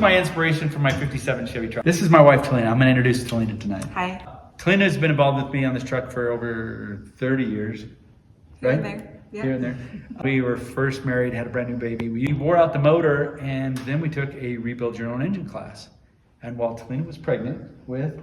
my inspiration for my 57 Chevy truck. This is my wife, Talina. I'm gonna introduce Talina tonight. Hi. Talina has been involved with me on this truck for over 30 years. Here Right? and there. Yeah. Here and there. We were first married, had a brand new baby. We wore out the motor, and then we took a rebuild your own engine class. And while Talina was pregnant with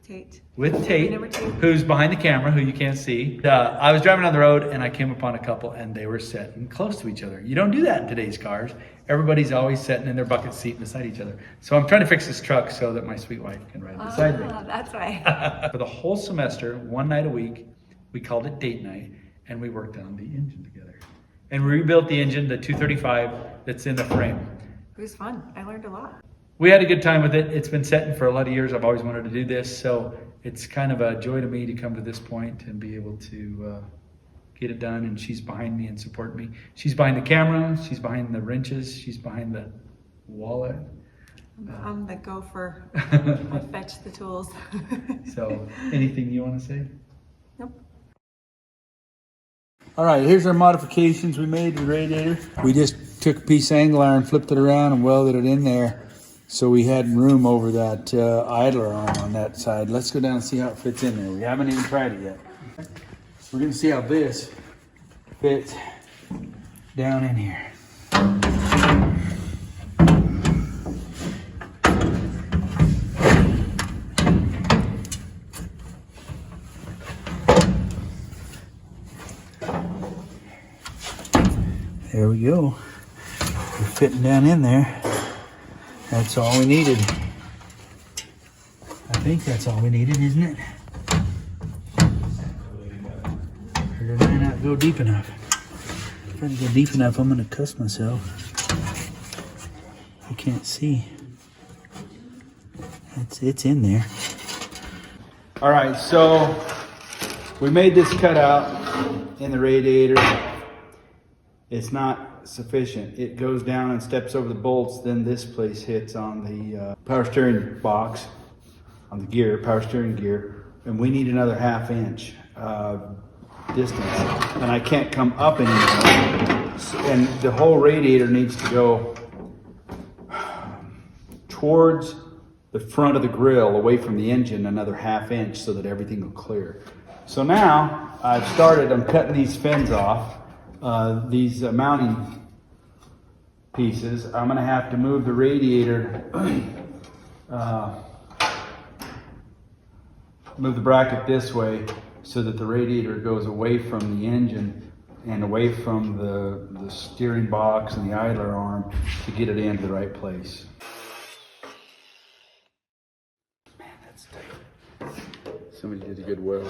Tate. Tate, Number 2. who's behind the camera, who you can't see. I was driving on the road and I came upon a couple and they were sitting close to each other. You don't do that in today's cars. Everybody's always sitting in their bucket seat beside each other. So I'm trying to fix this truck so that my sweet wife can ride beside me. That's why. For the whole semester, one night a week, we called it date night and we worked on the engine together. And we rebuilt the engine, the 235 that's in the frame. It was fun. I learned a lot. We had a good time with it. It's been setting for a lot of years. I've always wanted to do this. So it's kind of a joy to me to come to this point and be able to get it done. And she's behind me and support me. She's behind the camera. She's behind the wrenches. She's behind the wallet. I'm the gopher. I fetch the tools. So anything you want to say? Nope. All right, here's our modifications we made to the radiator. We just took a piece of angle iron, flipped it around, and welded it in there. So we had room over that idler arm on that side. Let's go down and see how it fits in there. We haven't even tried it yet. We're gonna see how this fits down in here. There we go. We're fitting down in there. That's all we needed. I think that's all we needed, isn't it? Or did I not go deep enough? If I go deep enough, I'm gonna cuss myself. I can't see. It's in there. All right, so we made this cutout in the radiator. It's not sufficient. It goes down and steps over the bolts, then this place hits on the power steering box, on the gear, power steering gear, and we need another 1/2 inch distance. And I can't come up anymore. And the whole radiator needs to go towards the front of the grill, away from the engine, another 1/2 inch so that everything will clear. So now I'm cutting these fins off. These mounting pieces. I'm going to have to move the radiator, move the bracket this way so that the radiator goes away from the engine and away from the steering box and the idler arm to get it into the right place. Man, that's tight. Somebody did a good weld.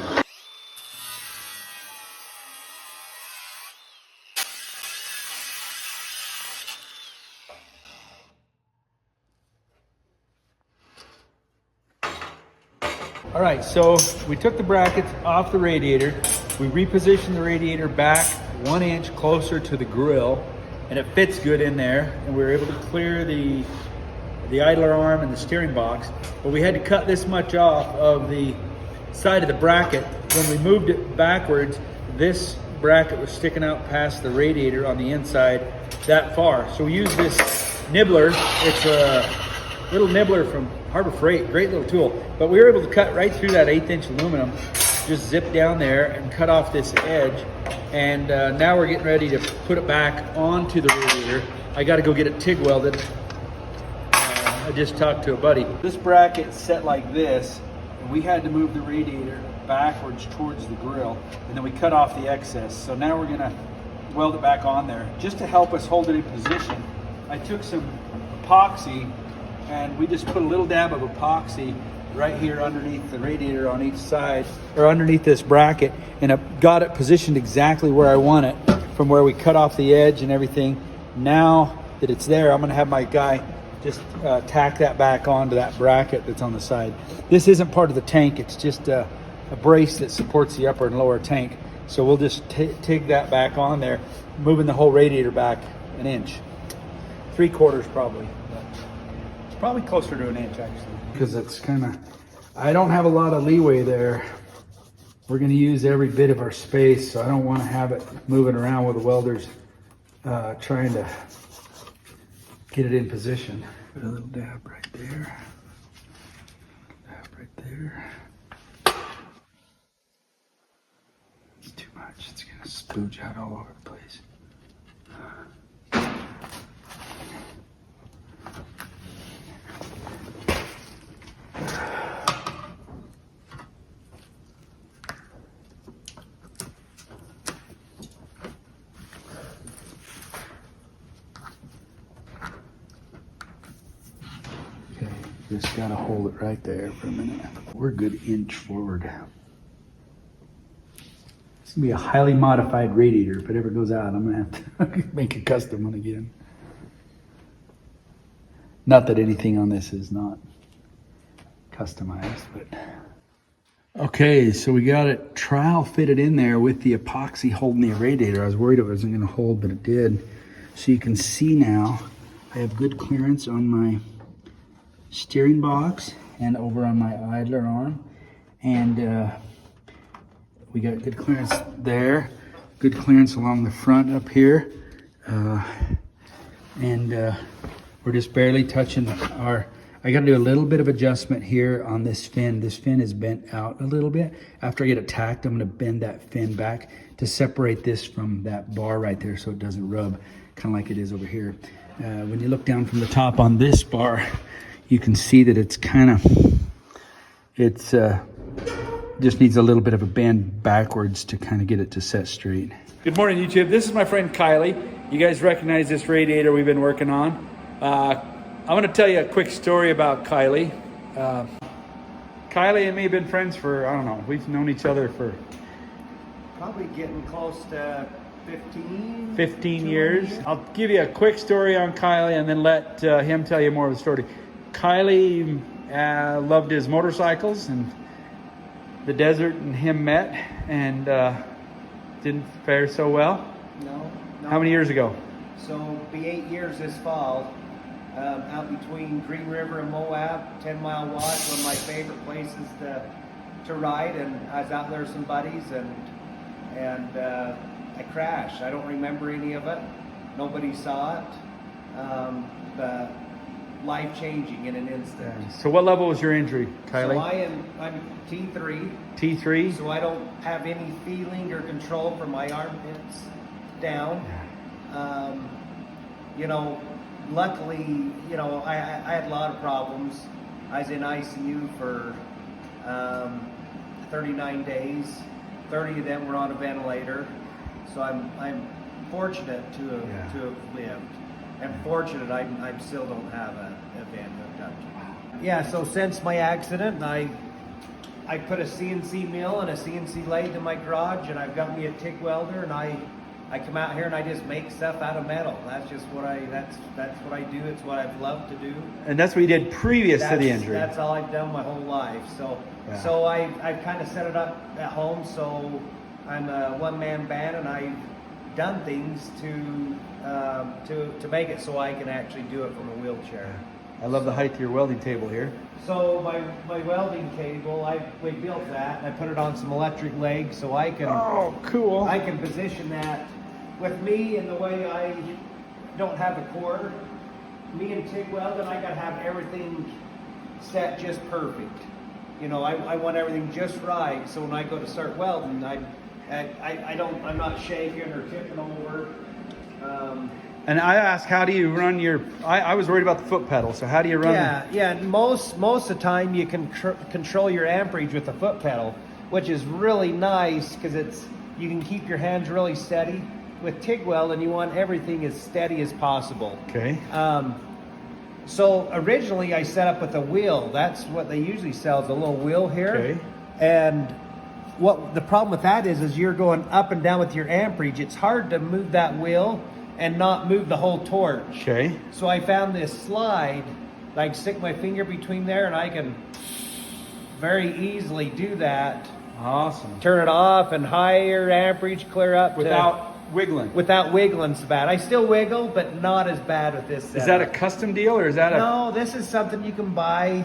All right, so we took the brackets off the radiator. We repositioned the radiator back 1 inch closer to the grill, and it fits good in there. And we were able to clear the idler arm and the steering box, but we had to cut this much off of the side of the bracket. When we moved it backwards, this bracket was sticking out past the radiator on the inside that far. So we used this nibbler. It's a little nibbler from Harbor Freight, great little tool. But we were able to cut right through that 1/8 inch aluminum, just zip down there and cut off this edge. And now we're getting ready to put it back onto the radiator. I got to go get it TIG welded. I just talked to a buddy. This bracket's set like this, and we had to move the radiator backwards towards the grill, and then we cut off the excess. So now we're gonna weld it back on there. Just to help us hold it in position, I took some epoxy and we just put a little dab of epoxy right here underneath the radiator on each side, or underneath this bracket, and it got it positioned exactly where I want it from where we cut off the edge and everything. Now that it's there, I'm gonna have my guy just tack that back onto that bracket that's on the side. This isn't part of the tank, it's just a brace that supports the upper and lower tank. So we'll just TIG that back on there, moving the whole radiator back 1 inch. 3/4 probably. Probably closer to 1 inch actually, because it's kind of, I don't have a lot of leeway there. We're going to use every bit of our space, so I don't want to have it moving around with the welders trying to get it in position. Put a little dab right there. Dab right there. It's too much. It's gonna spooge out all over the place. Okay, just gotta hold it right there for a minute. We're a good inch forward. It's gonna be a highly modified radiator. If it ever goes out, I'm gonna have to make a custom one again. Not that anything on this is not customized, but. Okay, so we got it trial fitted in there with the epoxy holding the radiator. I was worried it wasn't gonna hold, but it did. So you can see now, I have good clearance on my steering box and over on my idler arm. And we got good clearance there, good clearance along the front up here. We're just barely touching I gotta do a little bit of adjustment here on this fin. This fin is bent out a little bit. After I get it tacked, I'm gonna bend that fin back to separate this from that bar right there so it doesn't rub, kind of like it is over here. When you look down from the top on this bar, you can see that it's just needs a little bit of a bend backwards to kind of get it to set straight. Good morning, YouTube. This is my friend Kylie. You guys recognize this radiator we've been working on. I'm going to tell you a quick story about Kylie. Kylie and me have been friends for, I don't know, we've known each other for probably getting close to 15 years. I'll give you a quick story on Kylie and then let him tell you more of the story. Kylie loved his motorcycles, and the desert and him met and didn't fare so well. No. How many years ago? So it'll be 8 years this fall. Out between Green River and Moab, 10 Mile Wash, one of my favorite places to ride. And I was out there with some buddies, and I crashed. I don't remember any of it. Nobody saw it. But life-changing in an instant. So what level was your injury, Kylie? So I'm T3. T3? So I don't have any feeling or control from my armpits down. Luckily, I had a lot of problems. I was in ICU for 39 days. 30 of them were on a ventilator. So I'm fortunate to have lived. And fortunate I still don't have a van hooked up to me. Yeah, so since my accident, I put a CNC mill and a CNC lathe in my garage, and I've got me a TIG welder, and I come out here and I just make stuff out of metal. That's just what that's what I do. It's what I've loved to do. And that's what you did previous to the injury. That's all I've done my whole life. So yeah. So I've kind of set it up at home. So I'm a one-man band, and I've done things to make it so I can actually do it from a wheelchair. I love the height of your welding table here. So my welding table, we built that, and I put it on some electric legs so I can. Oh, cool! I can position that with me and the way I don't have a cord. Me and TIG welding, I gotta have everything set just perfect. I want everything just right. So when I go to start welding, I'm not shaking or tipping over. And I asked, how do you run your? I was worried about the foot pedal. So how do you run? Yeah. Most of the time you can control your amperage with the foot pedal, which is really nice because you can keep your hands really steady. With TIG weld, and you want everything as steady as possible. Okay. So originally I set up with a wheel. That's what they usually sell, is a little wheel here. Okay. And what the problem with that is you're going up and down with your amperage. It's hard to move that wheel and not move the whole torch. Okay. So I found this slide that I can stick my finger between there, and I can very easily do that. Awesome. Turn it off and higher amperage, clear up without wiggling. Without wiggling so bad. I still wiggle, but not as bad with this setup. Is that a custom deal, or is that No, this is something you can buy.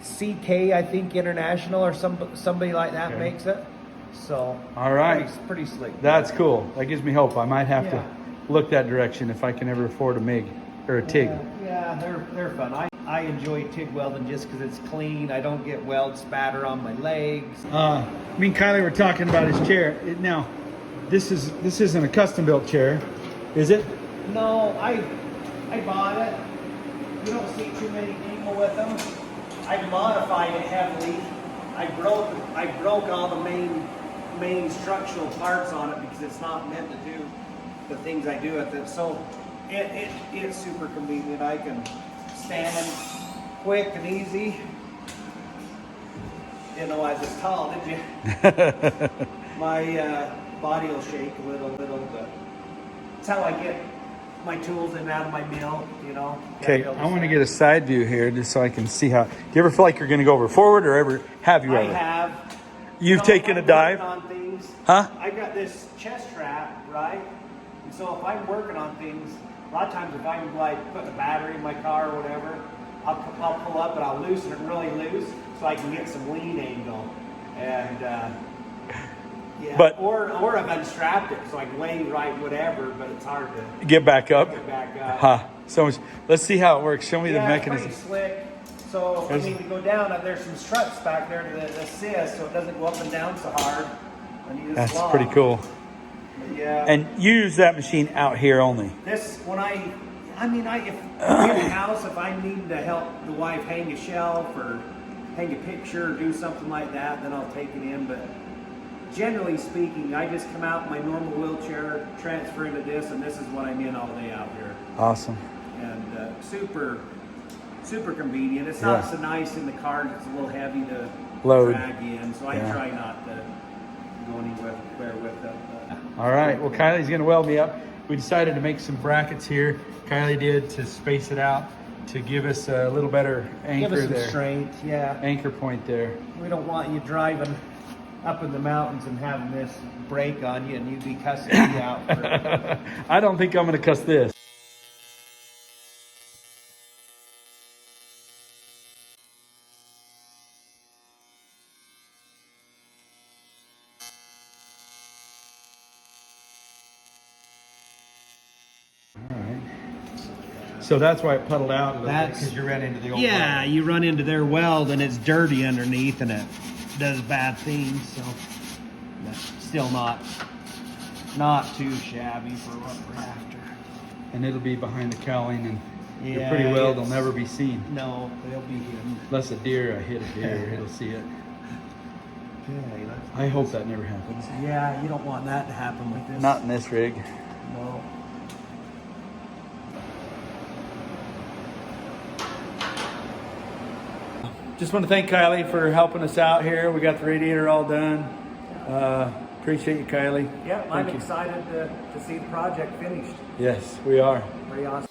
CK, I think, International or somebody like that makes it. So, all right, pretty slick. That's cool. That gives me hope. I might have Yeah. to look that direction if I can ever afford a MIG. or a TIG? Yeah, they're fun. I enjoy TIG welding just because it's clean. I don't get weld spatter on my legs. Me and Kylie were talking about his chair. Now, this isn't a custom built chair, is it? No, I bought it. You don't see too many people with them. I modified it heavily. I broke all the main structural parts on it because it's not meant to do the things I do with it. So it's super convenient. I can stand quick and easy. Didn't know I was this tall, did you? My body will shake a little, but it's how I get my tools in and out of my mill, you know. Okay, I want to get a side view here just so I can see how. Do you ever feel like you're going to go over forward, or ever have you ever? I have. You've taken a dive? On things, huh? I got this chest strap, right? And so if I'm working on things, a lot of times if I'm like putting a battery in my car or whatever, I'll pull up and I'll loosen it really loose so I can get some lean angle. And yeah, but, or I've unstrapped it so I can lay right whatever, but it's hard to get back up. Get back up. Huh. So let's see how it works. Show me the mechanism. It's pretty slick. So I mean, to go down, there's some struts back there to assist, so it doesn't go up and down so hard. That's pretty cool. But yeah. And you use that machine out here only. This if in the house, if I'm needing to help the wife hang a shelf or hang a picture or do something like that, then I'll take it in. But generally speaking, I just come out in my normal wheelchair, transfer into this, and this is what I'm in all day out here. Awesome. And super convenient. It's not so nice in the car. It's a little heavy to load. Drag in, so I try not to go anywhere with it. All right. Well, Kylie's going to weld me up. We decided to make some brackets here. Kylie did to space it out to give us a little better anchor Give us some there. strength, yeah. Anchor point there. We don't want you driving up in the mountains and having this break on you and you be cussing me out. I don't think I'm going to cuss this. So that's why it puddled out a little bit, because you ran into the old weld. You run into their weld and it's dirty underneath and it does bad things. So, but still not too shabby for what we're after. And it'll be behind the cowling, and your Yeah, pretty weld will never be seen. No, they'll be hidden. Unless a deer hit a deer, it'll see it. Okay, I hope that never happens. yeah, you don't want that to happen with this. Not in this rig. No. Just want to thank Kylie for helping us out here. We got the radiator all done. Appreciate you, Kylie. Yeah, Thank I'm you. excited to see the project finished. Yes, we are. Pretty awesome.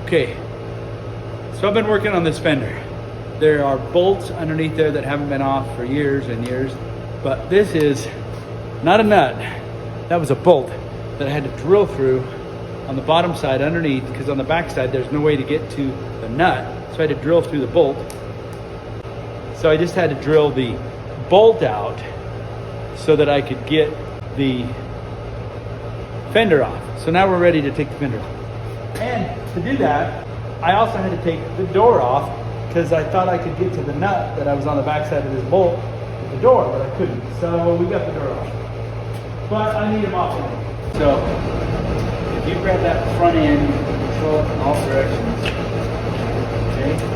Okay, so I've been working on this fender. There are bolts underneath there that haven't been off for years and years, but this is not a nut. That was a bolt that I had to drill through on the bottom side underneath, because on the back side there's no way to get to the nut. so I had to drill through the bolt. So I just had to drill the bolt out so that I could get the fender off. So now we're ready to take the fender off. And to do that, I also had to take the door off because I thought I could get to the nut that I was on the backside of this bolt with the door, but I couldn't. So we got the door off. But I need them off anyway. So if you grab that front end, you can control it in all directions. Okay.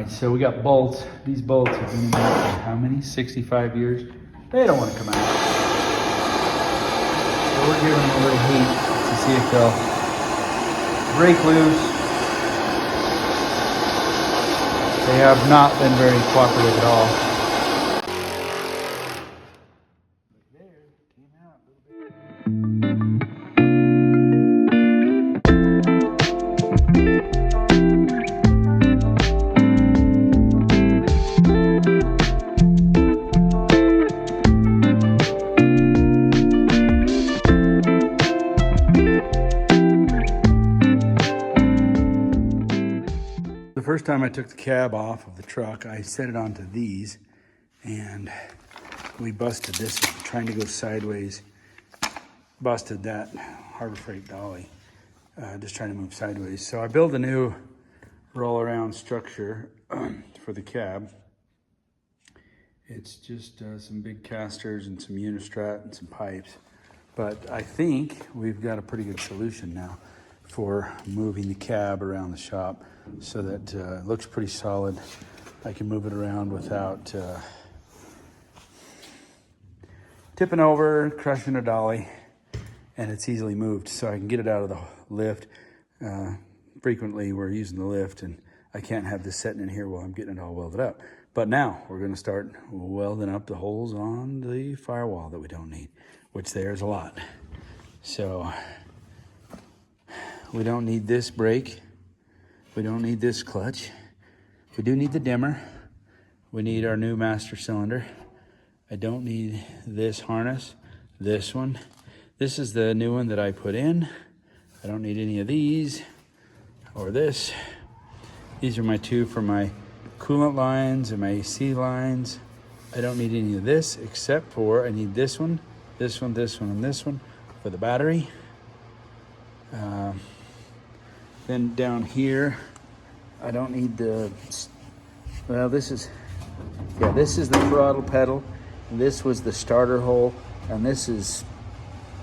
So we got bolts. These bolts have been in there for how many? 65 years. They don't want to come out. So we're giving them a little heat to see if they'll break loose. They have not been very cooperative at all. There, came out a little bit. The first time I took the cab off of the truck, I set it onto these and we busted this one, trying to go sideways. Busted that Harbor Freight dolly, just trying to move sideways. So I built a new roll around structure for the cab. It's just some big casters and some Unistrat and some pipes. But I think we've got a pretty good solution now for moving the cab around the shop so that it looks pretty solid. I can move it around without tipping over, crushing a dolly, and it's easily moved so I can get it out of the lift. Frequently we're using the lift and I can't have this sitting in here while I'm getting it all welded up. But now we're gonna start welding up the holes on the firewall that we don't need, which there's a lot. So we don't need this brake. We don't need this clutch. We do need the dimmer. We need our new master cylinder. I don't need this harness, this one. This is the new one that I put in. I don't need any of these or this. These are my two for my coolant lines and my AC lines. I don't need any of this except for I need this one, this one, this one, and this one for the battery. Then down here, I don't need the, well, this is the throttle pedal. And this was the starter hole, and this is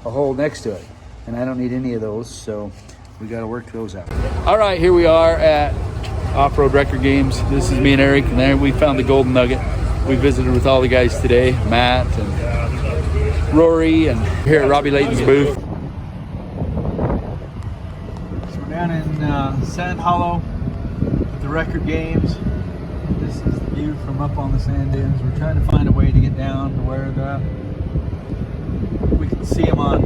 a hole next to it. And I don't need any of those, so we got to work those out. All right, here we are at Off-Road Record Games. This is me and Eric, and there we found the golden nugget. We visited with all the guys today, Matt and Rory, and here at Robbie Layton's booth. So we're down in Sand Hollow at the Record Games. This is the view from up on the sand dunes. We're trying to find a way to get down to where we can see them on,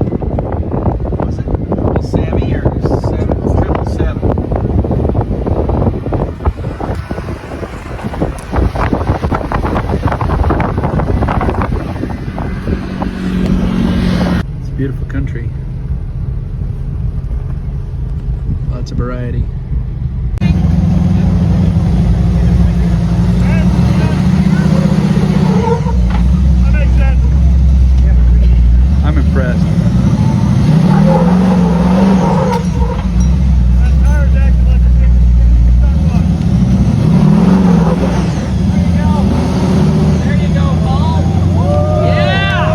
was it Uncle Sammy or 777? It's beautiful country. Lots of variety. I'm impressed. There you go, Paul. Yeah!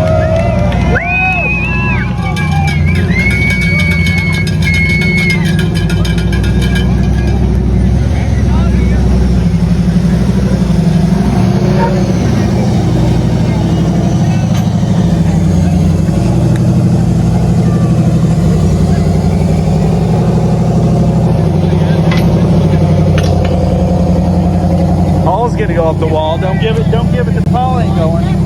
gonna go off the wall. Don't give it the Paul ain't going.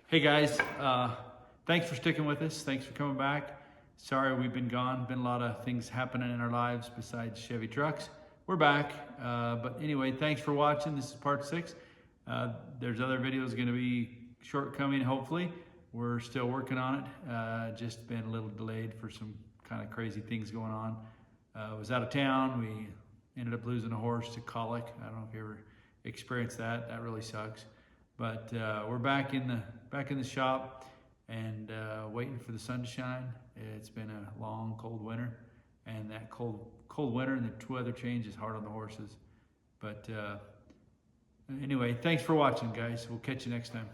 Hey guys, thanks for sticking with us. Thanks for coming back. Sorry we've been gone. Been a lot of things happening in our lives besides Chevy trucks. We're back, but anyway, thanks for watching. This is part 6. There's other videos going to be shortcoming, hopefully. We're still working on it. Just been a little delayed for some kind of crazy things going on. I was out of town. We ended up losing a horse to colic. I don't know if you ever experienced that. That really sucks. But we're back in the shop and waiting for the sun to shine. It's been a long, cold winter, and that cold winter and the weather change is hard on the horses. But anyway, thanks for watching, guys. We'll catch you next time.